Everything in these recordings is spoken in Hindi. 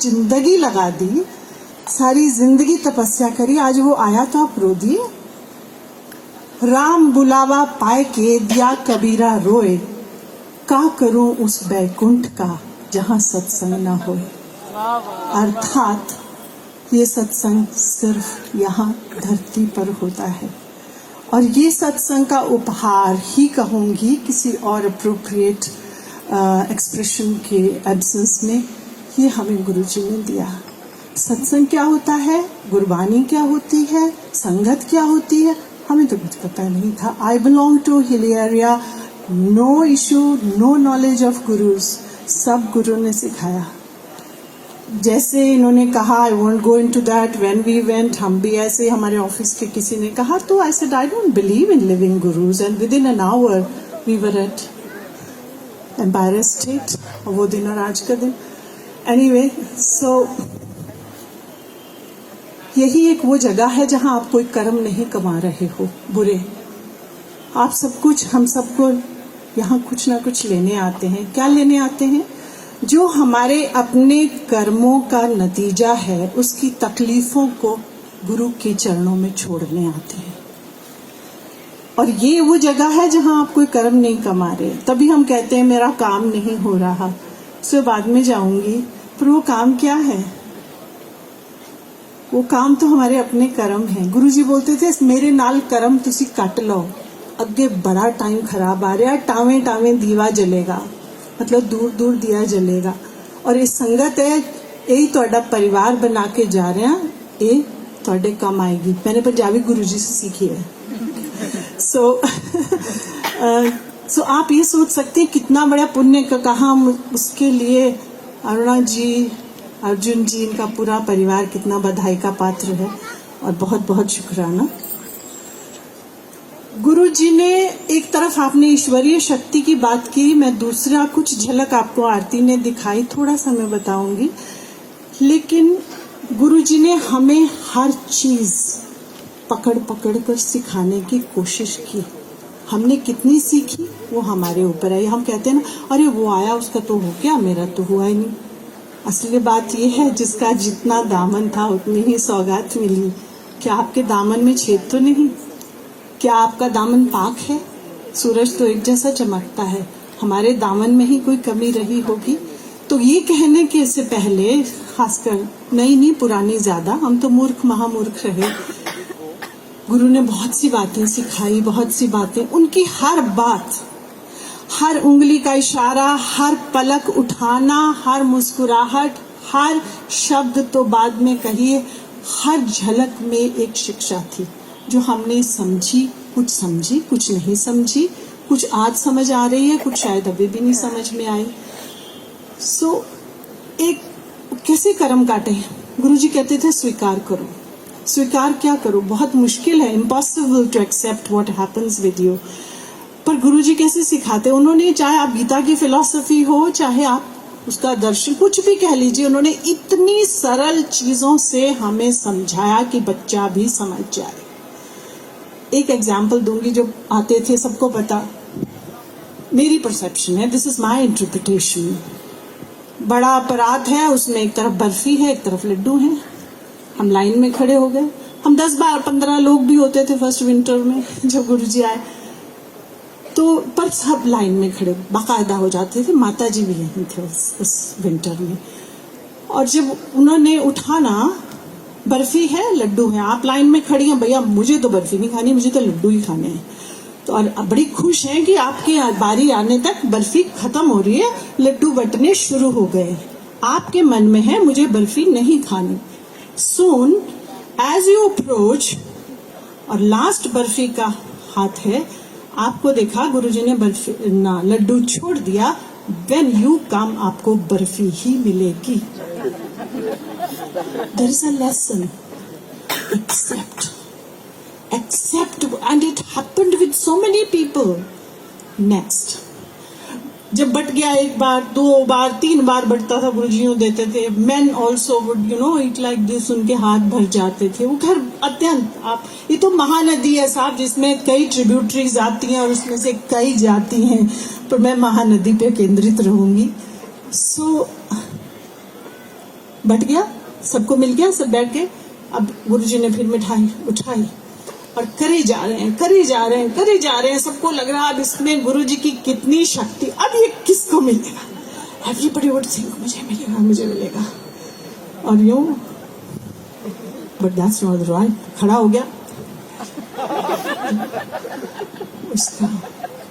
जिंदगी लगा दी, सारी जिंदगी तपस्या करी, आज वो आया तो आप रो दिए। राम बुलावा पाए के दिया कबीरा रोए, का करूं उस बैकुंठ का जहां सत्संग ना होए। अर्थात ये सत्संग सिर्फ यहाँ धरती पर होता है, और ये सत्संग का उपहार ही कहूंगी, किसी और अप्रोप्रिएट एक्सप्रेशन के एब्सेंस में ये हमें गुरुजी ने दिया। सत्संग क्या होता है, गुरबानी क्या होती है, संगत क्या होती है, हमें तो कुछ पता नहीं था। I belong to hill area, no issue, no knowledge of gurus, सब गुरु ने सिखाया। जैसे इन्होंने कहा, I won't go into that, when we went, हम भी ऐसे, हमारे ऑफिस के किसी ने कहा, तो I said I don't believe in living gurus, and within an hour we were at Empire State, और वो दिन और आज का दिन। एनीवे, सो यही एक वो जगह है जहां आप कोई कर्म नहीं कमा रहे हो बुरे, आप सब कुछ, हम सबको यहाँ कुछ ना कुछ लेने आते हैं। क्या लेने आते हैं? जो हमारे अपने कर्मों का नतीजा है, उसकी तकलीफों को गुरु के चरणों में छोड़ने आते हैं। और ये वो जगह है जहां आप कोई कर्म नहीं कमा रहे। तभी हम कहते हैं मेरा काम नहीं हो रहा, उससे बाद में जाऊंगी, पर वो काम क्या है? वो काम तो हमारे अपने कर्म है। गुरुजी बोलते थे, मेरे नाल कर्म तुसी कट लो, अगे बड़ा टाइम खराब आ रहा, टावे टावे दीवा जलेगा, मतलब दूर दूर दिया जलेगा। और ये संगत है, यही तुहाडा परिवार बना के जा रहे हैं, ये तुहाडे काम आएगी। मैंने पंजाबी गुरुजी से सीखी है। सो आप ये सोच सकते हैं कितना बड़ा पुण्य का कहा, उसके लिए अरुणा जी, अर्जुन जी, इनका पूरा परिवार कितना बधाई का पात्र है, और बहुत बहुत शुक्राना। गुरु जी ने एक तरफ आपने ईश्वरीय शक्ति की बात की, मैं दूसरा कुछ झलक आपको आरती ने दिखाई, थोड़ा सा मैं बताऊंगी। लेकिन गुरु जी ने हमें हर चीज पकड़ पकड़ कर सिखाने की कोशिश की। हमने कितनी सीखी वो हमारे ऊपर है। हम कहते हैं ना, अरे वो आया उसका तो हो गया, मेरा तो हुआ ही नहीं। असली बात ये है, जिसका जितना दामन था उतनी ही सौगात मिली। क्या आपके दामन में छेद तो नहीं? क्या आपका दामन पाक है? सूरज तो एक जैसा चमकता है, हमारे दामन में ही कोई कमी रही होगी? तो ये कहने के से पहले, खासकर नहीं पुरानी ज्यादा, हम तो मूर्ख महामूर्ख रहे। गुरु ने बहुत सी बातें सिखाई, बहुत सी बातें, उनकी हर बात, हर उंगली का इशारा, हर पलक उठाना, हर मुस्कुराहट, हर शब्द तो बाद में कहिए, हर झलक में एक शिक्षा थी जो हमने समझी, कुछ नहीं समझी, कुछ आज समझ आ रही है, कुछ शायद अभी भी नहीं समझ में आई। एक कैसे कर्म काटे? गुरुजी कहते थे स्वीकार करो। स्वीकार क्या करो? बहुत मुश्किल है, impossible to accept what happens with you. पर गुरुजी कैसे सिखाते? उन्होंने, चाहे आप गीता की फिलॉसफी हो, चाहे आप उसका दर्शन, कुछ भी कह लीजिए, उन्होंने इतनी सरल चीजों से हमें समझाया कि बच्चा भी समझ जाए। एक एग्जाम्पल दूंगी, जो आते थे सबको पता, मेरी परसेप्शन है, दिस इज माई इंटरप्रिटेशन। बड़ा अपराध है, उसमें एक तरफ बर्फी है, एक तरफ लड्डू है। हम लाइन में खड़े हो गए, हम 10-12-15 लोग भी होते थे फर्स्ट विंटर में जब गुरुजी आए, तो पर सब लाइन में खड़े बाकायदा हो जाते थे। माता जी भी यहीं थे उस विंटर में। और जब उन्होंने उठाना, बर्फी है, लड्डू है, आप लाइन में खड़ी हैं, भैया मुझे तो बर्फी नहीं खानी, मुझे तो लड्डू ही खाने हैं। तो और बड़ी खुश हैं कि आपकी बारी आने तक बर्फी खत्म हो रही है, लड्डू बंटने शुरू हो गए। आपके मन में है मुझे बर्फी नहीं खानी। सून एज यू अप्रोच, और लास्ट बर्फी का हाथ है, आपको देखा गुरुजी ने बर्फी ना लड्डू छोड़ दिया। व्हेन यू कम, आपको बर्फी ही मिलेगी। There is a lesson. Accept, and it happened with so many people. Next, जब बट गया, एक बार, 2 बार, 3 बार बटता था, गुरुजियों देते थे। Men also would eat like this, उनके हाथ भर जाते थे। वो खैर अत्यंत, आप, ये तो महानदी है साहब, जिसमें कई ट्रिब्यूटरीज आती हैं और उसमें से कई जाती हैं, पर मैं महानदी पे केंद्रित रहूंगी। बट गया, सबको मिल गया, सब बैठ गए। अब गुरुजी ने फिर मिठाई उठाई और करे जा रहे हैं, करे जा रहे हैं, करे जा रहे हैं। सबको लग रहा अब इसमें गुरुजी की कितनी शक्ति, अब ये किसको मिलेगा? एवरीबॉडी वुड थिंक मुझे मिलेगा, मुझे मिलेगा। और यूं, बट दैट्स नॉट राइट। खड़ा हो गया,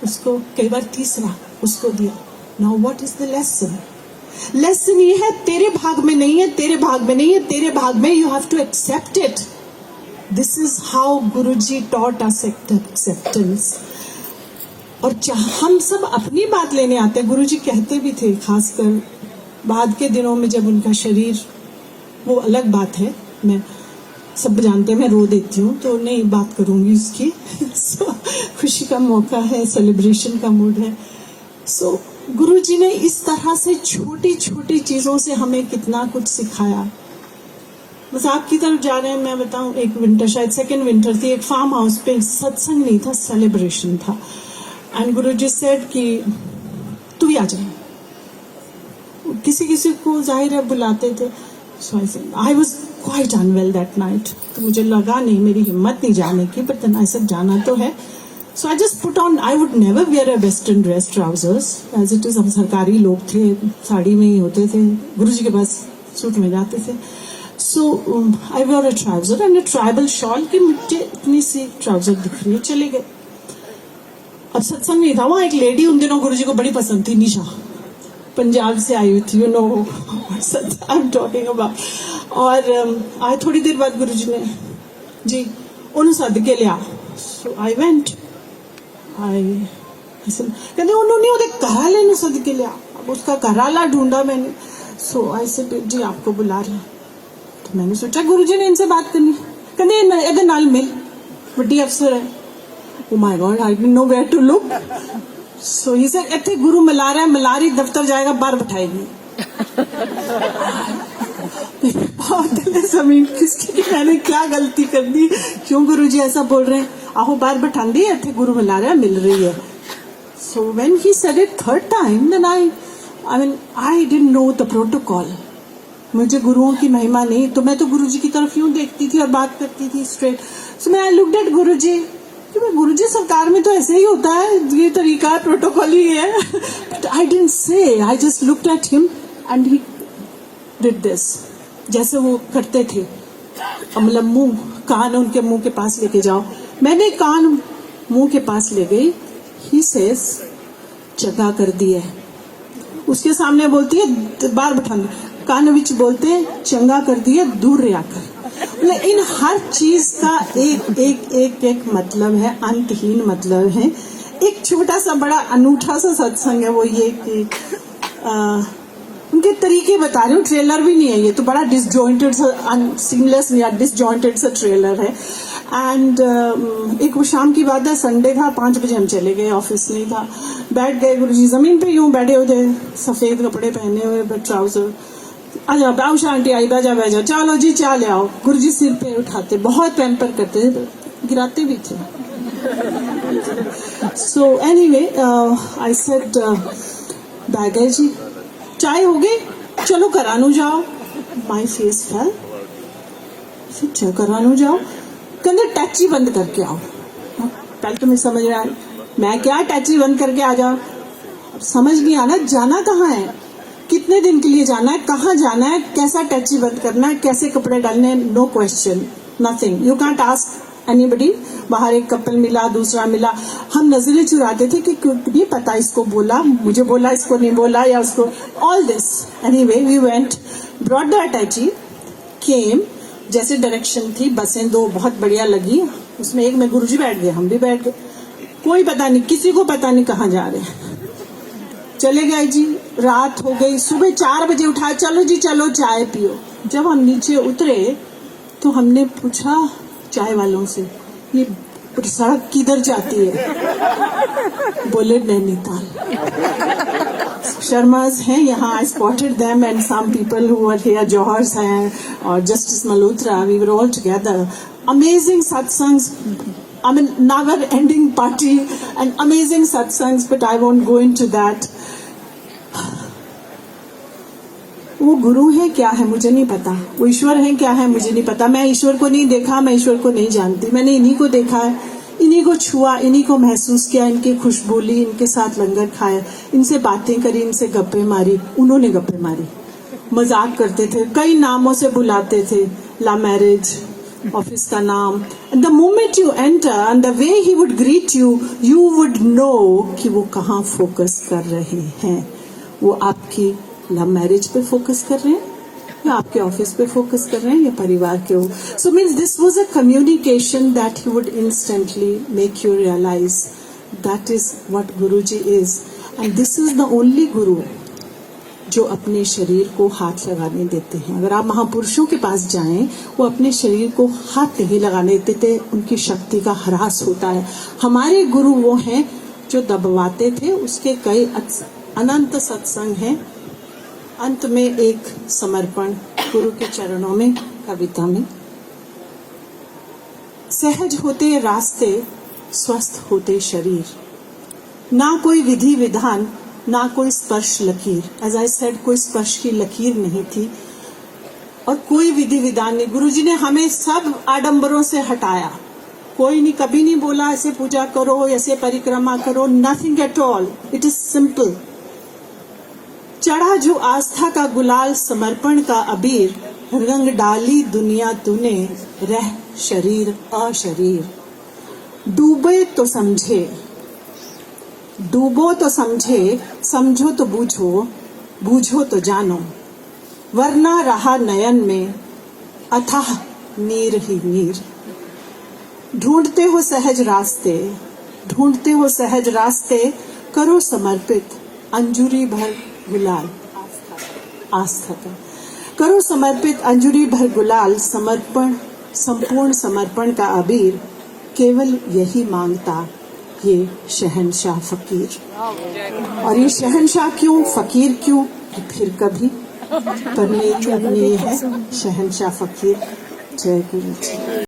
उसको कई बार तीसरा उसको दिया। Now what is the lesson? Lesson ये है, तेरे भाग में नहीं है, तेरे भाग में नहीं है, तेरे भाग में, you have to accept it. This is how Guruji taught us acceptance. और हम सब अपनी बात लेने आते हैं। गुरुजी कहते भी थे, खासकर बाद के दिनों में जब उनका शरीर, वो अलग बात है, मैं सब जानते हैं मैं रो देती हूँ तो नहीं बात करूंगी उसकी। so, खुशी का मौका है, सेलिब्रेशन का मूड है। सो गुरुजी ने इस तरह से छोटी छोटी चीजों से हमें कितना कुछ सिखाया। बस आपकी तरफ जा रहे हैं, मैं बताऊं, एक विंटर, शायद सेकेंड विंटर थी, एक फार्म हाउस पे सत्संग नहीं था, सेलिब्रेशन था। एंड गुरुजी सेड कि तू भी आ जाए। किसी किसी को जाहिर है बुलाते थे। So I was quite unwell that night, तो मुझे लगा नहीं, मेरी हिम्मत नहीं जाने की, बट देन आई सेड जाना तो है। So I just put on, I would never wear a western dress, trousers, as it is. हम सरकारी लोग थे, साड़ी में ही होते थे, गुरुजी के पास सूट में जाते थे। So I wear a trouser and a tribal shawl, कि मुझे इतनी सी ट्राउजर दिख रही है, चले गए। अब सत्संग नहीं था, वहां एक लेडी उन दिनों गुरुजी को बड़ी पसंद थी, निशा, पंजाब से आई हुई थी, you know I am talking about. और आए थोड़ी देर बाद गुरुजी ने जी उन्होंने सद के लिया। सो आई वेंट, कहते उन्होंने उहदे घराले नूं सद के लिया। अब उसका घराला ढूंढा मैंने। सो आई सेड जी आपको बुला रहे हैं। तो मैंने सोचा गुरुजी ने इनसे बात करनी, कहते इहदे नाल मिल, बड़ी अफसर है। Oh my God, I didn't know where to look. So he said, इत्थे गुरु मिला रहा है, मलारी दफ्तर जाएगा, बाहर बैठाएगी। जमीन किसकी, मैंने क्या गलती कर दी, क्यों गुरुजी ऐसा बोल रहे हैं? आहो बाहर बैठा दी, इत्थे गुरु मिला रहा है, मिल रही है। So when he said it third time, then I didn't know the protocol. मुझे गुरुओं की महिमा नहीं, तो मैं तो गुरुजी की तरफ यूं देखती थी और बात करती थी straight. So I looked at गुरुजी, गुरुजी सरकार में तो ऐसे ही होता है, ये तरीका है, प्रोटोकॉल ही है। But I didn't say, I just looked at him and he did this, जैसे वो करते थे। मतलब मुंह, कान उनके मुंह के पास लेके जाओ। मैंने कान मुंह के पास ले गई। ही सेज चंगा कर दी है, उसके सामने बोलती है बाहर बैठा, कान विच बोलते चंगा कर दी है, दूर रहा कर। इन हर चीज का एक एक एक एक मतलब है, अंतहीन मतलब है। एक छोटा सा बड़ा अनूठा सा सत्संग है, वो ये कि उनके तरीके बता रही हूँ, ट्रेलर भी नहीं है ये, तो बड़ा डिसजॉइंटेड सा, सीमलेस या डिसजॉइंटेड सा ट्रेलर है। एंड एक वो शाम की बात है, संडे था, 5 बजे हम चले गए, ऑफिस नहीं था। बैठ गए गुरुजी जमीन पे, यूं बैठे हुए थे, सफेद कपड़े पहने हुए, ट्राउजर। आजा बाउश आंटी आई, बैजा बैजा, चलो जी चाय ले आओ। गुरुजी सिर पे उठाते, बहुत पैम्पर करते थे, गिराते भी थे। So anyway I said Baigar ji चाय हो गई, चलो करानू जाओ। माई फेस फेल, चलो करानू जाओ। कहते टैक्सी बंद करके आओ। पहले तो मैं समझ रहा, मैं क्या टैक्सी बंद करके आ जाओ, समझ नहीं आना जाना कहाँ है, कितने दिन के लिए जाना है, कहाँ जाना है, कैसा टैक्सी बंद करना है, कैसे कपड़े डालने हैं, no question, nothing, you can't ask anybody. बाहर एक कपल मिला, दूसरा मिला, हम नजरें चुराते थे कि नहीं पता इसको बोला, मुझे बोला, इसको नहीं बोला, या उसको, all this. Anyway we went, brought the taxi, came, जैसे डायरेक्शन थी, बसें 2 बहुत बढ़िया लगी, उसमें एक में गुरुजी बैठ गए, हम भी बैठ गए, कोई पता नहीं, किसी को पता नहीं कहाँ जा रहे हैं। चले गए जी, रात हो गई, सुबह 4 बजे उठाया, चलो जी चलो चाय पियो। जब हम नीचे उतरे तो हमने पूछा चाय वालों से, ये सड़क किधर जाती है? बोले नैनीताल। शर्माज हैं यहाँ, I spotted them and some people who are here, Johars हैं और justice Malhotra, we were all together. Amazing satsangs, I mean, never-ending party and amazing satsangs, but I won't go into that. वो गुरु है क्या है मुझे नहीं पता, वो ईश्वर है क्या है मुझे नहीं पता, मैं ईश्वर को नहीं देखा, मैं ईश्वर को नहीं जानती, मैंने इन्हीं को देखा है, इन्हीं को छुआ, इन्हीं को महसूस किया, इनकी खुशबू ली, इनके साथ लंगर खाया, इनसे बातें करी, इनसे गप्पे मारी, उन्होंने गप्पे मारी, मजाक करते थे, कई नामों से बुलाते थे, ला मैरिज, ऑफिस का नाम, and the moment you enter and the way he would greet you, you would know कि वो कहाँ फोकस कर रहे हैं, वो आपकी लव मैरिज पे फोकस कर रहे हैं या आपके ऑफिस पे फोकस कर रहे हैं या परिवार के हो. So means this was a communication that he would instantly make you realise that is what Guruji is, and this is the only guru जो अपने शरीर को हाथ लगाने देते हैं. अगर आप महापुरुषों के पास जाएं, वो अपने शरीर को हाथ नहीं लगाने देते, उनकी शक्ति का ह्रास होता है. हमारे गुरु वो हैं जो दबवाते थे, उसके कई अनंत सत्संग हैं. अंत में एक समर्पण गुरु के चरणों में, कविता में. सहज होते रास्ते, स्वस्थ होते शरीर, ना कोई विधि विधान, ना कोई स्पर्श लकीर. एज आई सेड, कोई स्पर्श की लकीर नहीं थी और कोई विधि विधान नहीं. गुरुजी ने हमें सब आडंबरों से हटाया. कोई नहीं, कभी नहीं बोला ऐसे पूजा करो, ऐसे परिक्रमा करो, nothing at all. It is simple. चढ़ा जो आस्था का गुलाल, समर्पण का अबीर, रंग डाली दुनिया तूने, रह शरीर अशरीर. डूबे तो समझे, डूबो तो समझे, समझो तो बूझो, बूझो तो जानो, वरना रहा नयन में अथाह नीर ही नीर. ढूंढते हो सहज रास्ते, ढूंढते हो सहज रास्ते, करो समर्पित अंजुरी भर गुलाल, आस्था का करो समर्पित अंजुरी भर गुलाल. समर्पण, संपूर्ण समर्पण का अबीर, केवल यही मांगता ये शहंशाह फकीर. और ये शहंशाह क्यों, फकीर क्यों, फिर कभी परमेश्वर ने है शहंशाह फकीर. जय गुरु जी.